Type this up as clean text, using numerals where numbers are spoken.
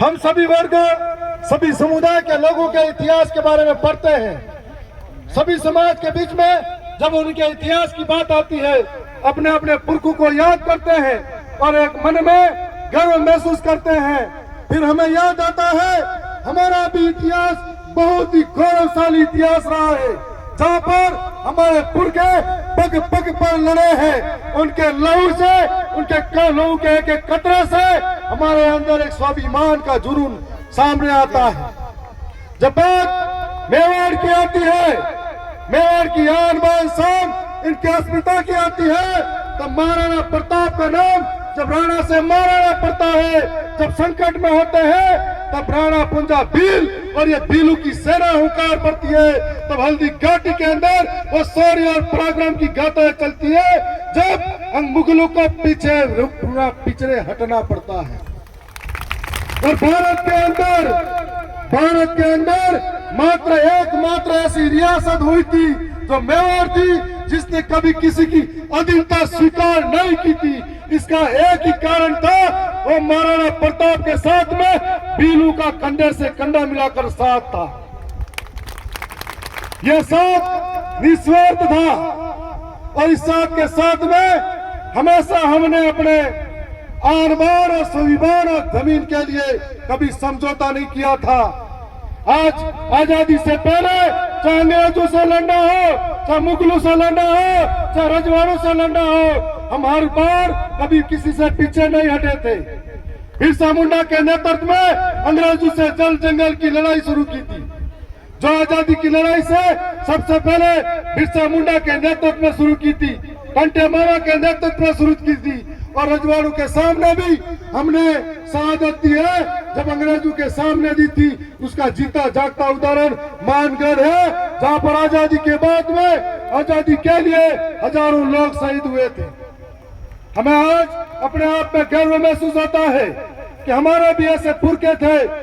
हम सभी वर्ग, सभी समुदाय के लोगों के इतिहास के बारे में पढ़ते हैं। सभी समाज के बीच में जब उनके इतिहास की बात आती है, अपने अपने पुरखों को याद करते हैं और एक मन में गर्व महसूस करते हैं। फिर हमें याद आता है हमारा भी इतिहास बहुत ही गौरवशाली इतिहास रहा है, जहाँ पर हमारे पुरखे पग पग पर लड़े हैं। उनके लहू से, उनके लहू के एक एक कतरे से हमारे अंदर एक स्वाभिमान का जुनून सामने आता है। जब बात मेवाड़ की आती है, मेवाड़ की आन बान शान इनके अस्मिता की आती है, तब महाराणा प्रताप का नाम जब राणा से महाराणा पड़ता है, जब संकट में होते हैं तब राणा पुंजा भील और ये भीलू की सेना हुंकार पड़ती है। तब हल्दी घाटी के अंदर वो शौर्य और पराक्रम की गाथाएं चलती है, जब मुगलों को पिछड़े हटना पड़ता है। और भारत के अंदर मात्र एकमात्र ऐसी रियासत हुई थी जो मेवाड़ थी, जिसने कभी किसी की अधीनता स्वीकार नहीं की थी। इसका एक ही कारण था, वो महाराणा प्रताप के साथ में भीलू का कंधे से कंधा मिलाकर साथ था। यह साथ निस्वार्थ था और इस साथ के साथ में हमेशा हमने अपने आन बान और स्वाभिमान और जमीन के लिए कभी समझौता नहीं किया था। आज आजादी से पहले चाहे अंग्रेजों से लड़ना हो, चाहे मुगलों से लड़ना हो, चाहे रजवाड़ों से लड़ना हो, हम हर बार कभी किसी से पीछे नहीं हटे थे। बिरसा मुंडा के नेतृत्व में अंग्रेजों से जल जंगल की लड़ाई शुरू की थी, जो आजादी की लड़ाई से सबसे पहले बिरसा मुंडा के नेतृत्व में शुरू की थी, कंटे मामा के नेतृत्व में शुरू की थी। और रजवाड़ों के सामने भी हमने शहादत दी है, जब अंग्रेजों के सामने दी थी। उसका जीता जागता उदाहरण मानगढ़ है, जहां पर आजादी के बाद में आजादी के लिए हजारों लोग शहीद हुए थे। हमें आज अपने आप में गर्व महसूस होता है कि हमारे भी ऐसे पुरखे थे